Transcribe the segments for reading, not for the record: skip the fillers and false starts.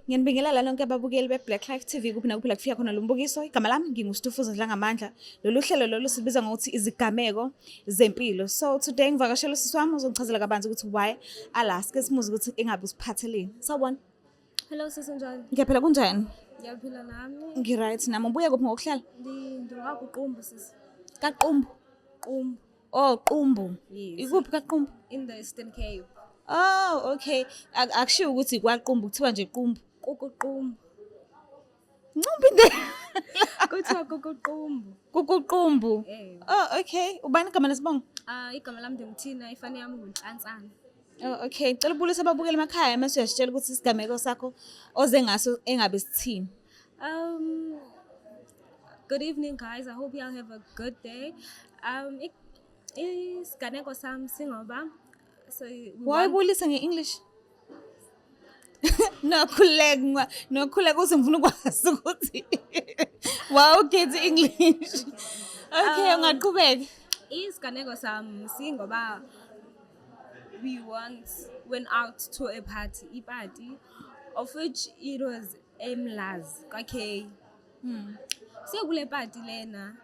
Ngiyanibingelela lonke ababukeli be-Black Life TV kuphi nakuphi la kufika khona lo mbukiso. Igama lami nginguStufuza Dlangamandla. Lolu hlelo lolu sibiza ngokuthi izigameko zempilo. So today ngivakashela usisi wami uzongichazela kabanzi ukuthi why ala sike simuze ukuthi engabe usiphatheleni. Sawubona. Hello sis njani? Ngiyaphila kunjani? Ngiyaphila nami. Ngiright nami ubuye kuphi ngokuhlala? Ngiwakuqumbu sis. Kaqumbu. Qumbu. Oh, Qumbu. Yes. Ikuphi Kaqumbu? In the Eastern Cape. Oh, okay. Akushiwo ukuthi kwaqumbu kuthiwa nje Qumbu. Kukuqumbu. Ncumbi into. Kuthiwa kukuqumbu. Kukuqumbu. Eh. Oh, okay. Ubani igama lesibongo? Igama lami ndimthina ifani yami nguNhlanzana. Oh, okay. Cela ubulisa ababukeli emakhaya mase uyasitshela ukuthi isigameko sakho oze ngaso engabe sithini. Good evening guys. I hope y'all have a good day. Isiganeko sami singoba so Why ubulisa ngeEnglish? Nokhuleka uthi ngifuna ukwazi ukuthi wow ukhethe English. Okay, ungaqhubeka. Isiganeko sami singoba we once went out to a party of which it was eMlazi KK. Sekule party lena.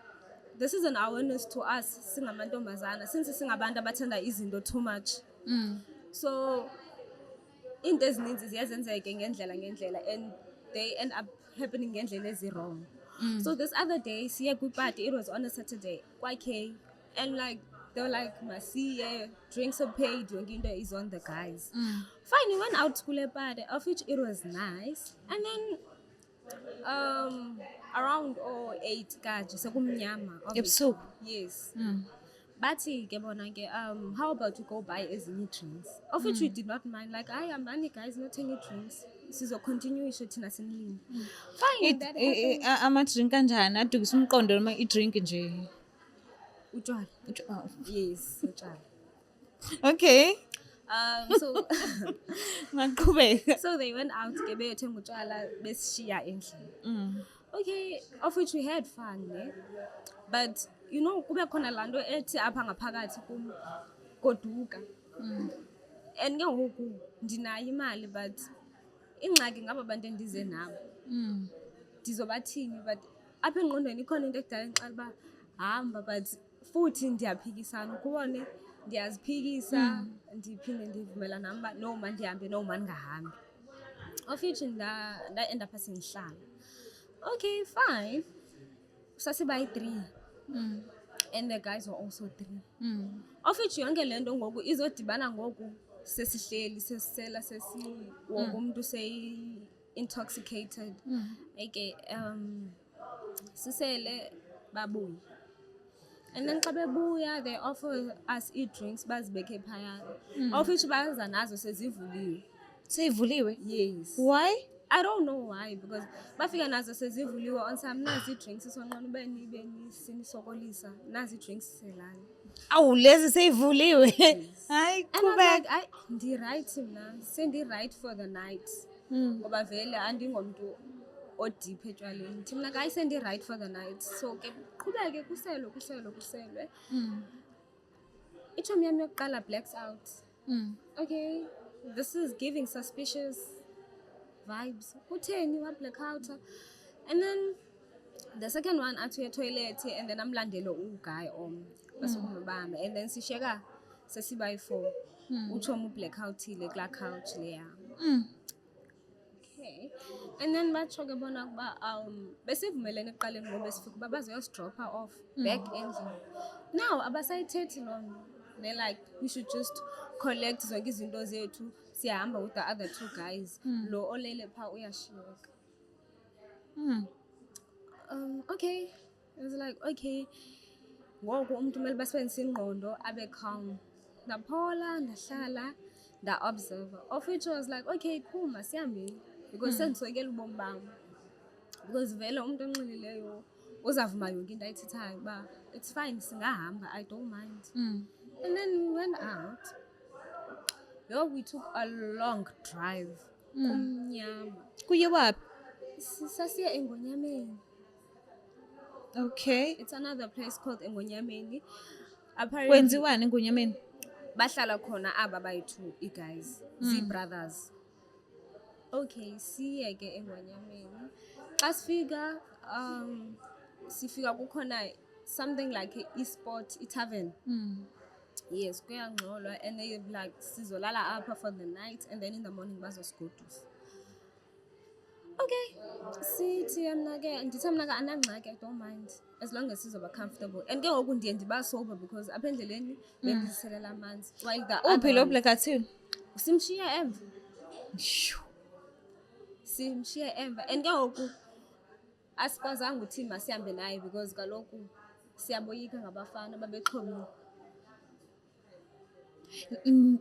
This is an awareness to us singamantombazana since singabantu abathanda izinto too much. So into ezininzi ziyazenzeka ngendlela and they end up happening ngendlela ezi-wrong. So this other day siye kwi-party, it was on a Saturday KK, and like they were like masiye, drinks are paid, yonke into is on the guys. Fine, we went out to kule party of which it was nice, and then around 8 kaje sekumnyama Ebusuku. yes. Bathi ke bona ke how about you go buy ezinye drinks, of which we did not mind, like ambani guys not any drinks sizo continue isho thina sinilini. Fine, that happened. Ama-drink kanjani adukisa umqondo noma i-drink nje? Utshwala. Oh. Yes, utshwala. Okay. So Ngaqhubeka. so they went out ke beyothenga utshwala besishiya endlini. Okay, of which we had fun, ne? But you know kube khona lanto ethi apha ngaphakathi kum goduka. And ke ngoku ndinayo imali but ingxaki ngaba bantu endize nabo. Ndizobathini but apha engqondweni ikhona into ekudala ngixela ba hamba but futhi ndiyaphikisana ukubone ndiyaziphikisa ndiphinde ndivumela nami ba no man ndihambe no man ngahambi. Of which nda-end up sengihlala. Okay, fine. Sasibayi 3. And the guys were also 3. Of which yonke lento ngoku izodibana ngoku sesihleli sesisela wonke umuntu intoxicated. Okay, sisele babuya. And then xa bebuya they offer us drinks bazibeke phayana. Of which baza nazo sezivuliwe. Seyivuliwe? Yes. Why? I don't know why, because bafika nazo sezivuliwe on some nazi drinks sonqana ubeni sinisokolisa nazi drinks selana. Awu lezi seyivuliwe. Hayi And I'm qhubeka. like ndi right mina sendi right for the night ngoba vele andingomuntu odeep etshwaleni thina like I sendi right for the night, so ke qhubeke kuselwe. Ichomi yami yokuqala blacks out. Okay, this is giving suspicious vibes. Utheni wa blackout? And then the second one athi uya toilet and then amlandelo uguy basukumabamba and then sisheka sesibayi 4 uchomu blackout ile kla couch leya. Okay, and then batsho ke bona kuba besivumelene eqaleni ngoba besifika uba bazoyosdropa off back endlini. Now abasayithethi lona, they like we should just collect zonke izinto zethu siyahamba with the other 2 guys. Lo olele pha uyashiyeka. Okay, I was like okay ngoku umuntu kumele basebenzise ingqondo abe calm. Ndaphola ndahlala nda-observe, of which I was like okay cool masihambeni because sendisoyikela ubomi bam, because vele umuntu onxilileyo uzavuma yonke into ayithethayo uba it's fine singahamba, I don't mind. And then we went out. Yo, we took a long drive. Kumnyama. Kuye waphi? Sasiya eNgonyameni. Okay. It's another place called Engonyameni. Apparently Kwenziwani eNgonyameni? bahlala khona aba bayi-2 guys, brothers. Okay, siye ke eNgonyameni. Xa sifika kukhona something like e-sport, i-tavern. Yes, kuyangxolwa and they like sizolala apha for the night and then in the morning bazosigodusa. Okay, sithi mna ke anangxaki, I don't mind as long as sizoba comfortable. And ke ngoku ndiye ndiba sober because apha endleleni bendiziselela amanzi while the Uphi other lo ones Black athini? simshiye emva. Simshiye emva and ke ngoku asikwazanga uthi masihambe naye because kaloku siyaboyika ngabafana babexhomile.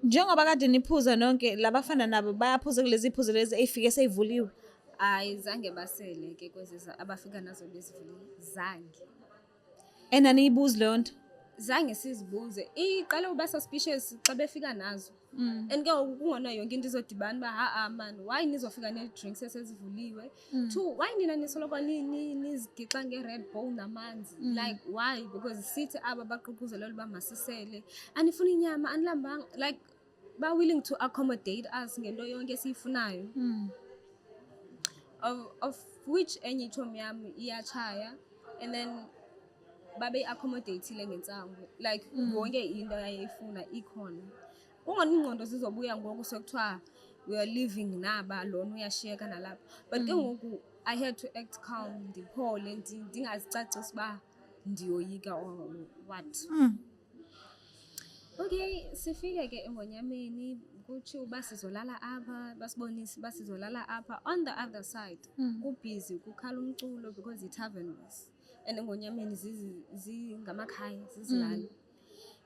Njengoba kade niphuza nonke labafana nabo bayaphuza kulezi iphuzo lezi ey'fike seyivuliwe. Hayi zange basele ke kwezi abafika nazo bezivulile, zange. Enaniyibuzi leyo nto. Zange sizibuze, iqale uba suspicious xa befika nazo. And ke ngoku kungona yonke into izodibana uba ha-a man, why nizofika nee-drinks esezivuliwe? Two, why nina nisoloko nizigixa nge-Red Bull namanzi? Like why? Because sithi aba baququzelela uba masisele, anifuni inyama, anilambanga, like ba-willing to accommodate us ngento yonke esiyifunayo. Of which enye itshomi yam iyatshaya and then babe-accommodatile ngentsangu, like yonke into yayifuna ikhona. Kungona ingqondo zizobuya ngoku sekuthiwa we are living naba, lona uyashiyeka nalapha. But ke ngoku I had to act calm, ndiphole, ndingazicacisi uba ndiyoyika or what. Okay, sifike ke eNgonyameni, kutshiwo uba sizolala apha, basibonise uba sizolala apha. On the other side, kubhizi, kukhala umculo because i-tavern was. And eNgonyameni zingamakhaya, zizilali.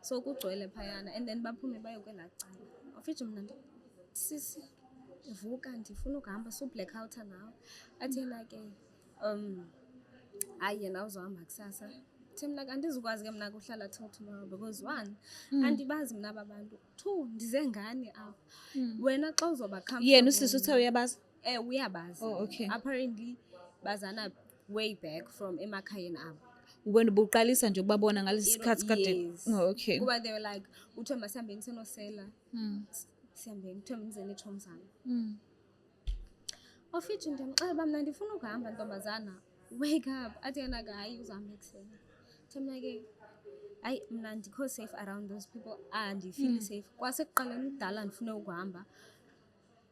So kugcwele phayana and then baphume baye kwelaa cala. Of which mna sisi, vuka ndifuna ukuhamba, su-blackouta nawe. Athi yena ke, hayi yena uzohamba kusasa. Mna andizukwazi ke mna kuhlala till tomorrow because one, andibazi mna aba bantu. Two, ndize ngani apha. Wena xa uzoba comfortable. Yena usisi uthe uyabazi? Uyabazi. Oh, okay. Apparently bazana way back from emakhayeni abo. Wena ubuqalisa nje ukubabona ngalesi sikhathi kade. Yes. Oh, okay. Kuba they were like, uthiwe masihambeni senosela. Sihambeni, kuthiwe nizeni itshomi zami. Of which ndiyamxelela uba mna ndifuna ukuhamba ntombazana. Wake up. Athi yena ke hayi uzohamba ekuseni. Mna ke hayi mna andikho safe around those people, andifili safe. Kwasekuqaleni kudala ndifune ukuhamba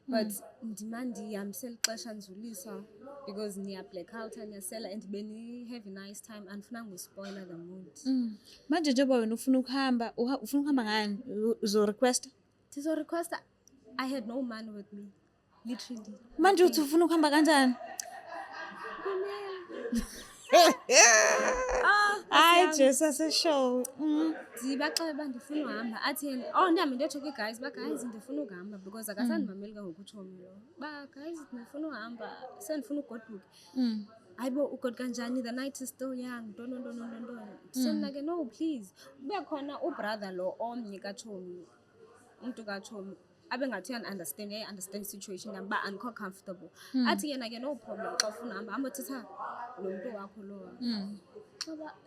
but ndihambisela ixesha ndizulisa because niya blackouta, niyasela and beni-have a nice time, andifunanga uspoiler the mood. Manje njengoba wena ufuna ukuhamba, ufuna ukuhamba ngani? Uzorequesta? Ndizorequesta, I had no money with me, literally. Manje uthi ufuna ukuhamba kanjani? Hayi Jesu aseshow. Ndibaxelela uba ndifuna uhamba, athi yena ndihambe ndiyotsho kwi-guys uba guys ndifuna ukuhamba because akasandimameli ka ngoku utshomi lo. Uba guys ndifuna uhamba, sendifuna ugoduka. Hayi bo ugoduka njani, the night is still young, ntonontoni. Mna ke no please, ube khona ubrother lo omnye katshomi, umntu katshomi abe ngathi understand situation yam uba andikho comfortable. Athi yena ke no problem, xa ufuna uhamba hamba thetha lo mntu wakho lowa.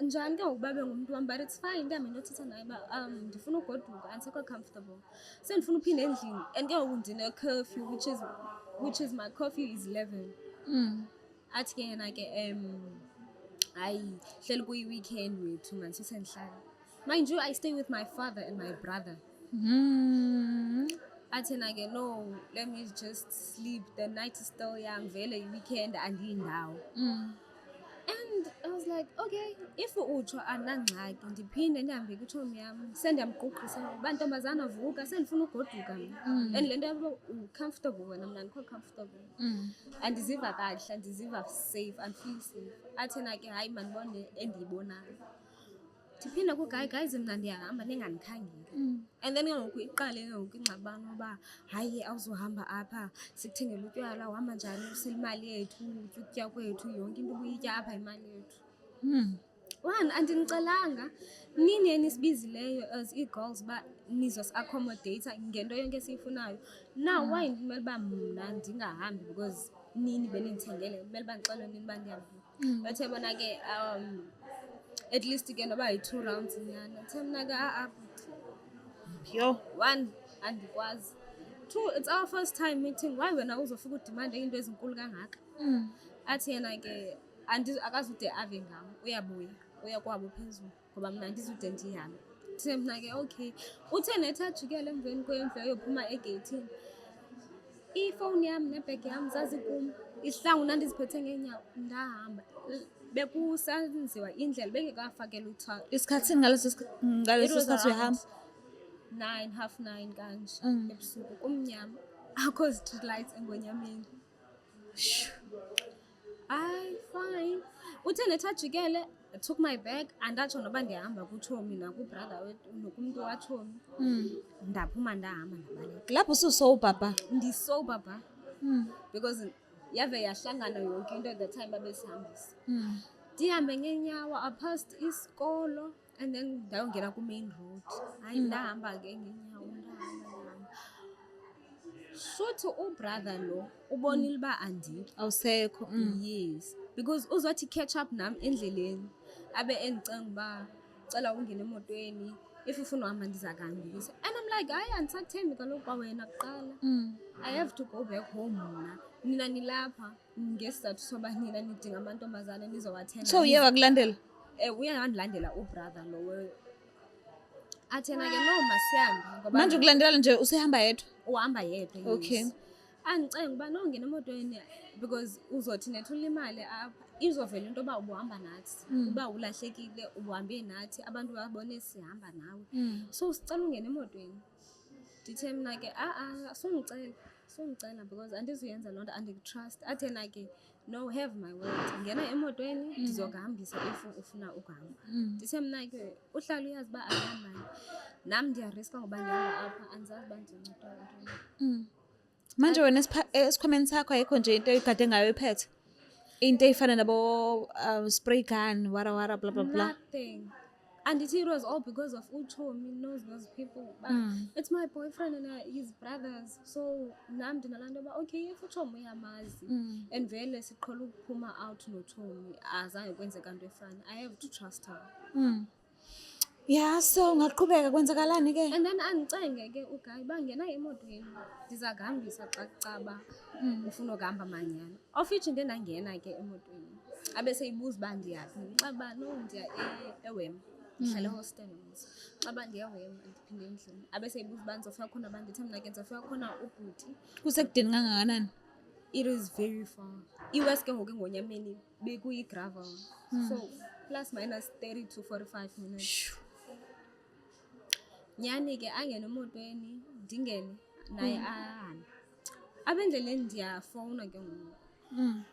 Njani ke ngoku babe ngumntu wam, but it's fine, ndihambe ndiyothetha naye uba ndifuna ugoduka, andisekho comfortable, sendifuna uphinda endlini and ke ngoku ndine-curfew which is my curfew is 11. Athi ke yena ke hayi hleli kuyi-weekend wethu man, sisendihlala. Mind you, I stay with my father and my brother. Athi yena ke no, let me just sleep, the night is still young, vele i-weekend andiyindawo. And I was like, okay, if utsho anangxaki ndiphinde ndihambe kutshomi yam, sendiyamquqisa uba ntombazana vuka, sendifuna ugoduka mna. And le nto yabo comfortable wena, mna andikho comfortable. Andiziva kahle, andiziva safe, andifeel safe. Athi yena ke hayi mandibone endiyibonayo. Ndiphinde guys mna ndiyahamba ningandikhangeli. And then ke ngoku iqale ke ngoku ingxabano uba hayi awuzohamba apha, sikuthengele utywala, uhamba njani, usela imali yethu, utya kwethu, yonke into ubuyitya apha imali yethu. One, andinicelanga, nini enisibizileyo as ii-girls uba nizos-accommodata ngento yonke esiyifunayo. Now why kumele uba mna ndingahambi because nini benindithengele, kumele uba ndixelwe nini uba ndihambe. Bathe bona ke at least ke noba yi-2 rounds nyana. Athe mna ke Yo. One, andikwazi. true, it's our first time meeting. Why wena uzofika udimande into ezinkulu kangaka? Athi yena ke akazude ave ngam, uya kwabo phezulu ngoba mna ndizude ndihambe. Ndithe mna ke okay, uthe nethi ajikele emveni kwendlu eyophuma egeyithini. Ifowuni yam nebhegi yam zazikum, isihlangu ndandiziphethe ngeenyawo, ndahamba. Bekusenziwa indlela bengekafakela uthwala. Isikhathini ngaleso sikhathi uyahamba? 9, half 9 kanje ebusuku kumnyama, akho street lights eNgonyameni. Fine. Uthe nethi ajikele, I took my bag andatsho noba ndihamba kutshomi nakubrother wethu nokumntu watshomi. Ndaphuma ndahamba ndabaleka. Lapho ususober ba? Ndisober ba. Because yave yahlangana yonke into at the time babesihambisa. Ndihambe ngeenyawo past isikolo and then ndayongena ku-main road. Hayi ndahamba ke ngeenyawo ndahamba. Shuthi ubrother lo ubonile uba andikho. Awusekho. Yes, because uzothi catch up nam endleleni abe endicenga uba cela ungene emotweni if ufuna uhamba ndiza kuhambisa. And I'm like, hayi andisathembi kaloku kwawena kuqala. I have to go back home mna. Nina nilapha ngesizathu soba nina nidinga amantombazane nizowathenga. So uye wakulandela? Uye wandilandela ubrother lowo. Athena ke no masihambe ngoba Manje ukulandela nje usehamba yedwa? Uhamba yedwa. Yes. Okay. Andicenga uba nongena emotweni because uzothi nethula imali apha izovela into yoba ubuhamba nathi. Uba ulahlekile ubuhambe nathi abantu babone sihamba nawe. So sicela ungena emotweni. Ndithe mna ke sungicela because andizuyenza loo nto andikutrust. Athena ke no, have my word, ngena emotweni ndizokuhambisa if ufuna ukuhamba. Ndithe mna ke uhlala uyazi uba ayihambani nam ndiyariska ngoba ndihamba apha andizazi uba ndizoncedwa ntoni. Manje wena esikhwameni sakho ayikho nje into egade ngayo iphethe? Into eyifana nabo spray gun, wara blah blah blah? Nothing. And it was all because of Uchomi knows those people. But it's my boyfriend and his brothers. So nam ndinalanda uba okay if Uchomi uyamazi and vele siqhela ukuphuma out noChomi azange kwenzeka into efana, I have to trust her. Yeah, so ngaqhubeka kwenzakalani ke? And then andicenge ke uGuy bangena emotweni ndiza kuhambisa xa kucaba ufuna ukuhamba manyana. Of which into ndangena ke emotweni abe seyibuza uba ndiyaphi. Ndixaba no ndiya eWema. Ndihlala ehostel mos. Xaba ndiyawema ndiphinde endlini. Abe seyibuza uba ndizofika khona abantu. Ndithe mna ke ndizofika khona ubhuti. Kusekudeni kangakanani? It is very far. iWest ke ngoku eNgonyameni bekuyi-gravel. So plus minus 30 to 45 minutes. Nyani ke angena emotweni ndingene naye ahambe. Abendleleni ndiyafowuna ke ngoku.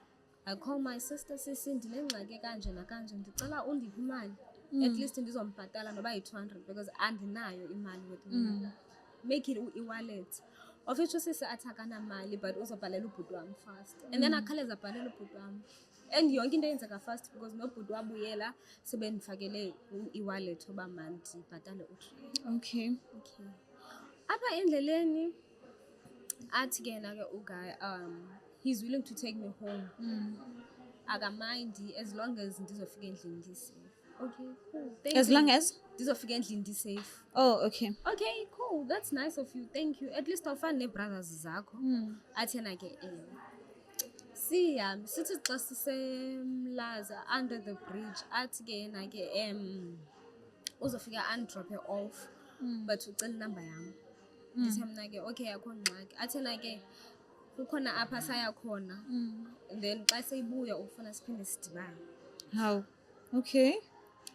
I call my sister, sisi ndinengxaki kanje nakanje ndicela undiphe imali. At least ndizombhatala noba yi-200 because andinayo imali with me. Make it e-wallet. Of which sisi athi akanamali but uzobhalela ubhuti wam first. And then akhaleza abhalela ubhuti wam. And yonke into eyenzeka first because nobhuti wabuyela sebendifakele i-wallet uba mandibhatale u-3. Okay. Apha endleleni athi ke na ke uGuy he's willing to take me home. Akamindi as long as ndizofika endlini ndisafe. Okay, cool. Thank As you. long as? Ndizofika endlini ndisafe. Oh, okay. Okay, cool. That's nice of you. Thank you. At least awufani nee-brothers zakho. Athena ke sihambe sithi xa sisemlaza under the bridge athi ke yena ke uzofika androphe off but ucela inamba yam. Ndithe mna ke okay akho ngxaki. Athena ke kukhona apha saya khona and then xa seyibuya ufuna siphinde sidibane. How? Okay.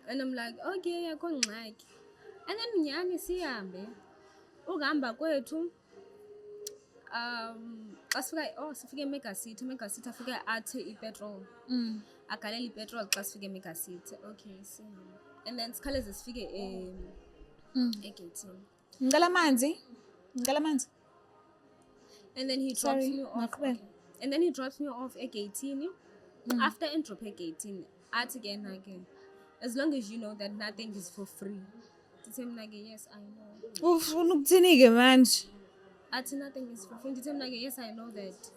And I'm like okay akho ngxaki. And then nyani sihambe ukuhamba kwethu xa sifika eMega City afike athe ipetrol. Agalele ipetrol xa sifike eMega City. Okay sihambe. And then sikhawuleze sifike egeyithini. Ngicela amanzi. And then he drops me off. Okay. And then he drops me off egeyithini. After endrop egeyithini athi ke na ke as long as you know that nothing is for free. Ndithe mna ke yes I know. Ufuna ukuthini ke manje? Athi nothing is for free. Ndithe mna ke yes I know that.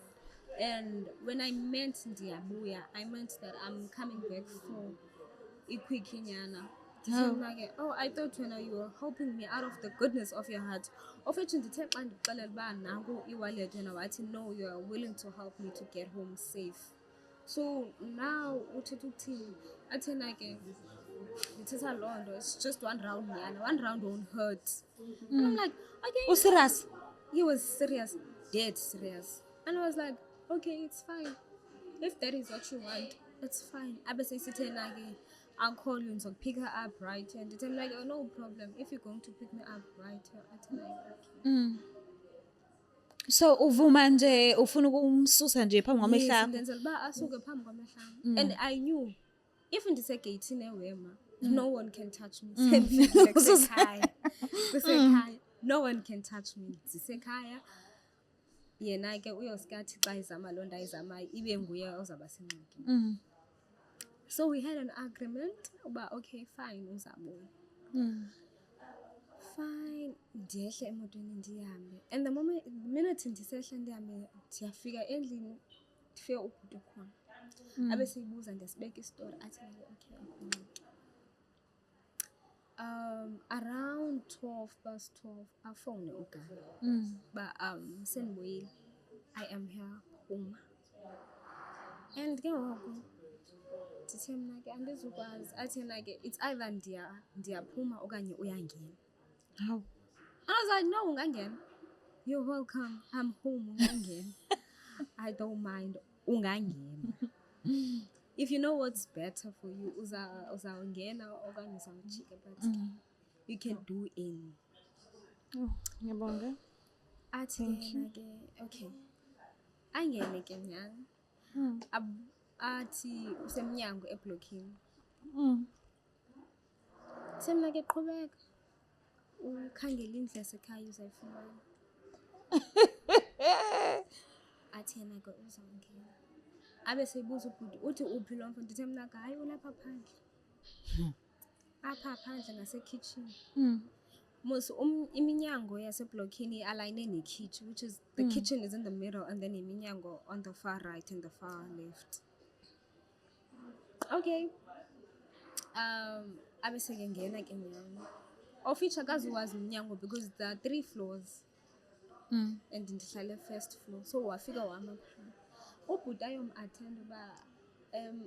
And when I meant ndiyabuya, I meant that I'm coming back for iquick nyana. Ndithemna-ke, oh, I thought wena you were helping me out of the goodness of your heart. Of which ndithe xa ndikuxelela uba nanku i-wallet wena wathi no, you are willing to help me to get home safe. So now uthetha ukuthini? Athena ke ndithetha loo nto, it's just 1 round nyana, 1 round won't hurt. And I'm like, okay. Serious? He was serious, dead serious. And I was like, okay, it's fine. If that is what you want, it's fine. I'll call you and pick her up right here. And I'm like, oh, no problem. If you're going to pick me up right here, I'm like, okay. So uvuma nje ufuna ukumsusa nje phambi kwamehla Yes, akho? ndenzela uba asuke phambi kwamehla am. And I knew if ndisegeyithini ewema, no one can touch me. Kusekhaya. Kusekhaya. No one can touch me. Ndisekhaya. Yena ke uyoskathi xa izama loo nto ayizamayo ibe nguye ozawuba sengxakini. So we had an agreement uba okay, fine, uzabuya. Fine, ndiyehle emotweni ndihambe. And the minute ndisehla ndihambe ndiyafika endlini ndifike ubhuti khona. Abe siyibuza ndiyasibeka istori athi okay, akhona. Around 12:12 afone uGana. Ba sendibuyile. I am here, phuma. And ke ngoku ndithe mna ke andizukwazi. Athena ke it's either ndiyaphuma okanye uyangena. Hawu. I was like, no, ungangena. You're welcome. I'm home, ungangena. I don't mind, ungangena. If you know what's better for you, uzawungena okanye uzawujika, but you can do any. Oh, ngiyabonga. Athi yena ke, okay. Angene ke nyana. Athi usemnyango eblockini. Semna ke qhubeka. Ukhangela indlu yasekhaya uzayifumana. Athi yena ke uzawungena. Abe seyibuza ubhuti uthi uphi lo mfo, ndithe mna hayi ulapha phandle. Apha phandle ngasekitchen. Mos iminyango yaseblockini align nekitchen, which is the kitchen is in the middle and then iminyango on the far right and the far left. Okay. Abe sekengena ke nyana. Of which akazuwazi umnyango because there are 3 floors. And ndihlale first floor. So wafika wama phandle. Ubhuti ayom-attend uba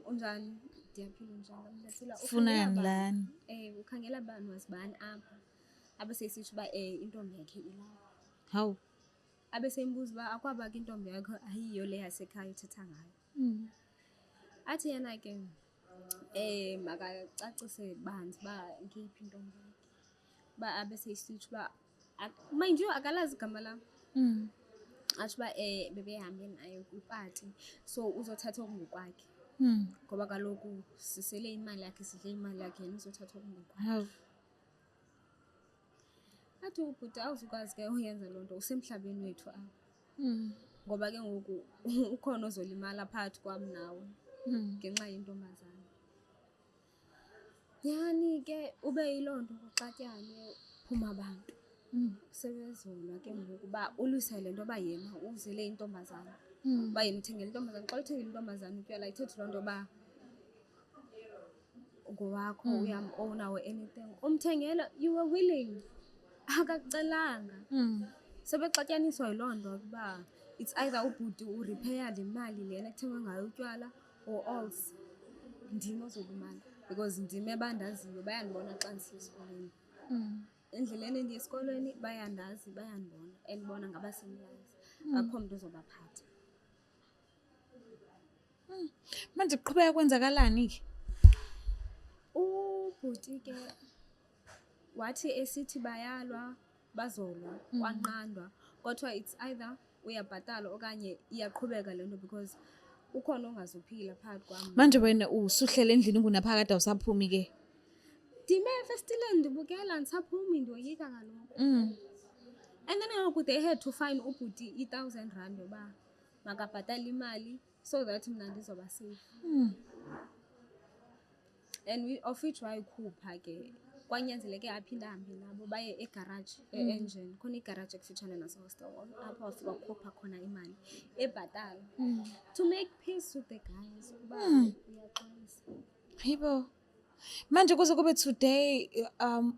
unjani, ndiyaphila unjani, ndiyaphila. Funani lani? Ukhangela bani, wasibani apha. Abe sesithi uba intombi yakhe ilapha. Hawu. Abe sembuza uba akwaba ke intombi yakho ayiyo le yasekhaya uthetha ngayo. Athi yena ke makacacise banzi uba ngeyiphi intombi yakhe. Ba abe sesithi uba mind you akalazi igama lam. Athi uba bebehambe nayo kwipati, so uzothatha okungokwakhe. Ngoba kaloku sisele imali yakhe, sidle imali yakhe, yena uzothatha okungokwakhe. Hawu. Athi ubhuti awuzukwazi ke uyenza loo nto, usemhlabeni wethu apha. Ngoba ke ngoku ukhona ozolimala phakathi kwam nawe ngenxa yentombazana. Yani ke ube yiloo nto kuxatyane phuma abantu. Sebezolwa ke ngoku uba ulwisa le nto uba yena uzele intombazana. Uba yena uthengela intombazana. Xa uthengela intombazana utywala ithethi loo nto uba ngowakho, uyam-owna or anything. Umthengela, you were willing. Akakucelanga. Sebexatyaniswa yiloo nto ukuba it's either ubhuti uripheya le mali lena ekuthengwe ngayo utywala or else ndim ozolimala. Because ndim ebandaziyo bayandibona xa ndisiya esikolweni. Endleleni endiya esikolweni bayandazi, bayandibona, endibona ngabasemlazi. Akho mntu ozobaphatha. Manje kuqhubeka kwenzakalani ke? Ubhuti ke wathi esithi bayalwa, bazolwa, kwanqandwa. Kodwa it's either uyabhatala okanye iyaqhubeka le nto because ukhona ongazuphila phakathi kwam. Manje wena usuhlele endlini ungunaphakade awusaphumi ke? Ndime efestileni ndibukela ndisaphumi ndiyoyika kaloku. And then ngoku they had to fine ubhuti i-1,000 yoba makabhatale imali so that mna ndizoba safe. And of which wayikhupha ke kwanyanzeleke aphinde ahambe nabo baye egaraji e-engine. Khona igaraji ekufitshane nasehostel apho wafika wakhupha khona imali ebhatala to make peace with the guys uba uyaxolisa. Hayibo. Manje kuze kube today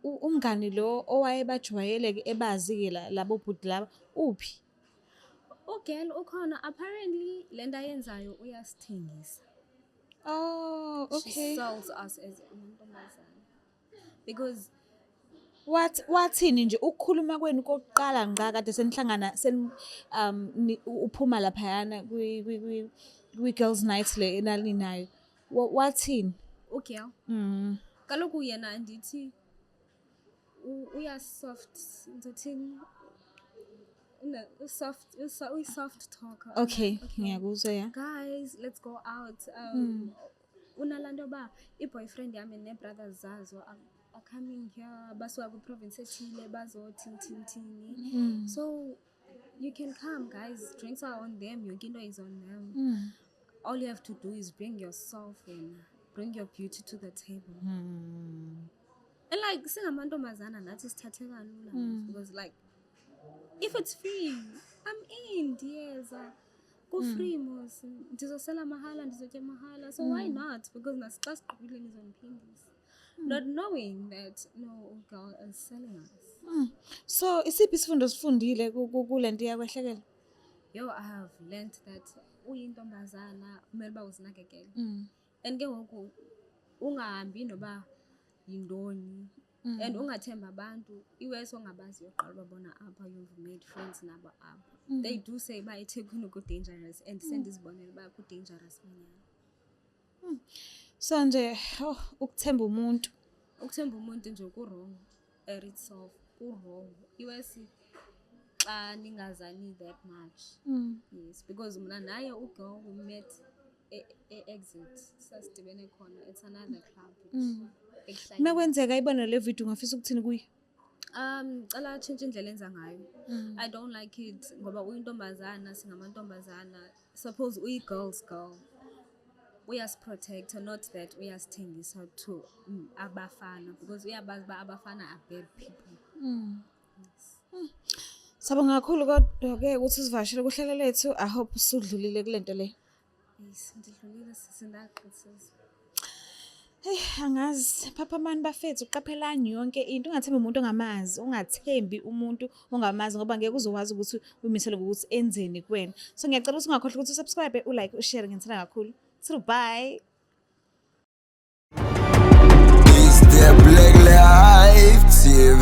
umngani lo owayebajwayele ebazi-ke labo bhuti laba uphi? Ugirl ukhona apparently le nto ayenzayo uyasithengisa. Oh, She okay. sells us as amantombazane. Because Wathini nje ukukhuluma kwenu kokuqala ngqa kade senihlangana uphuma laphayana kwi-girls night le enalinayo. Wathini? ugirl kaloku yena andithi uyasoft ngizothini uyi-soft talker. Okay, ngiyakuzwa ya. Guys, let's go out. Unalaa nto yoba i-boyfriend yami nee-brothers zazo are coming here basuka kwi-province ethile bazothini. So you can come, guys. Drinks are on them, yonke into is on them. All you have to do is bring yourself in, bring your beauty to the table. And like singamantombazana nathi sithathe kalula because like if it's free, I'm in, ndiyeza. Ku-free mos, ndizosela mahala, ndizotya mahala. So why not? Because nasixa sigqibile nizondiphindisa. Not knowing that no girl is selling us. So isiphi isifundo sifundile kule nto yakwehlekela? Yo, I have learned that uyintombazana kumele uba uzinakekele. And ke ngoku ungahambi noba yintoni. And ungathemba abantu iwesi ongabaziyo qala ubabona apha you've made friends nabo apha. They do say uba eThekwini ku-dangerous and sendizibonela uba ku-dangerous manyana. So nje ukuthemba umuntu. Ukuthemba umuntu nje ku-wrong at itself, ku-wrong. Iwesi xa ningazani that much. Yes, because mna naye ugirl we met e-exit sasidibene khona. It's another club. Makwenzeka ibona le video ungafisa ukuthini kuyo? Cala tshintshe indlela enza ngayo. I don't like it ngoba uyintombazana singamantombazana. Suppose uyi-girl's girl. Uyasiprotecta, not that uyasithengisa to abafana because uyabazi uba abafana are bad people. Yes. Sabonga kakhulu kodwa-ke ukuthi usivashele kuhlelo lethu. I hope usudlulile kule nto le. Yes, ndidlulile sindaqinisekisa. Angazi papa mani bafethu uqaphelani yonke into ungathembi umuntu ongamazi, ungathembi umuntu ongamazi ngoba ngeke uzowazi ukuthi uyimisele ngokuthi enzeni kuwena. So ngiyacela ukuthi ungakhohlwa ukuthi usubscribe, ulike, ushare ngithanda kakhulu. So bye. Is the Black Life TV?